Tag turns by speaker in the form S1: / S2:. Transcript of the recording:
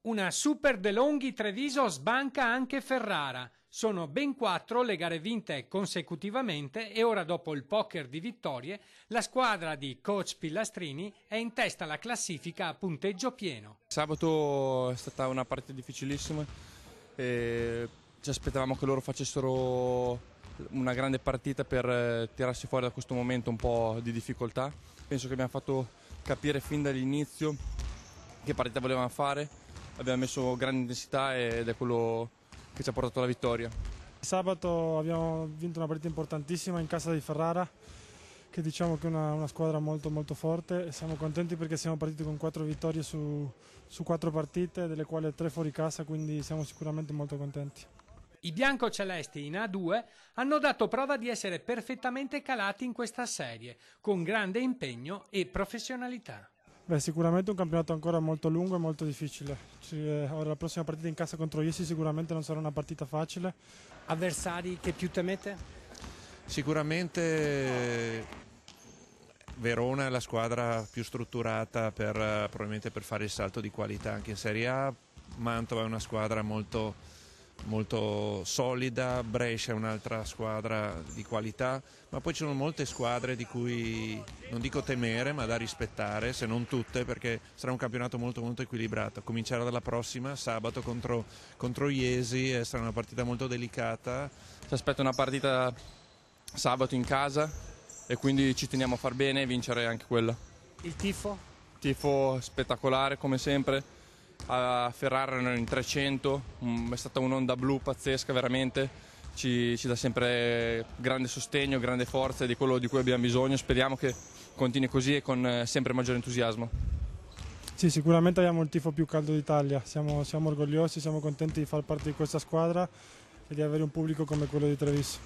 S1: Una Super DeLonghi Treviso sbanca anche Ferrara. Sono ben 4 le gare vinte consecutivamente e ora, dopo il poker di vittorie, la squadra di coach Pillastrini è in testa alla classifica a punteggio pieno.
S2: Sabato è stata una partita difficilissima e ci aspettavamo che loro facessero una grande partita per tirarsi fuori da questo momento un po' di difficoltà. Penso che abbiamo fatto capire fin dall'inizio che partita volevamo fare, abbiamo messo grande intensità ed è quello che ci ha portato alla vittoria.
S3: Sabato abbiamo vinto una partita importantissima in casa di Ferrara, che diciamo che è una squadra molto forte, e siamo contenti perché siamo partiti con 4 vittorie su 4 partite, delle quali 3 fuori casa, quindi siamo sicuramente molto contenti.
S1: I biancocelesti in A2 hanno dato prova di essere perfettamente calati in questa serie, con grande impegno e professionalità.
S3: Sicuramente un campionato ancora molto lungo e molto difficile. Ora la prossima partita in casa contro Iesi sicuramente non sarà una partita facile.
S1: Avversari che più temete?
S4: Sicuramente Verona è la squadra più strutturata probabilmente per fare il salto di qualità anche in Serie A. Mantova è una squadra molto solida, Brescia è un'altra squadra di qualità, ma poi ci sono molte squadre di cui non dico temere ma da rispettare, se non tutte, perché sarà un campionato molto equilibrato. A cominciare dalla prossima, sabato contro Iesi, sarà una partita molto delicata.
S2: Ci aspetta una partita sabato in casa e quindi ci teniamo a far bene e vincere anche quella.
S1: Il tifo?
S2: Tifo spettacolare come sempre. A Ferrara erano in 300, è stata un'onda blu pazzesca veramente, ci dà sempre grande sostegno, grande forza, di quello di cui abbiamo bisogno. Speriamo che continui così e con sempre maggiore entusiasmo.
S3: Sì, sicuramente abbiamo il tifo più caldo d'Italia, siamo orgogliosi, siamo contenti di far parte di questa squadra e di avere un pubblico come quello di Treviso.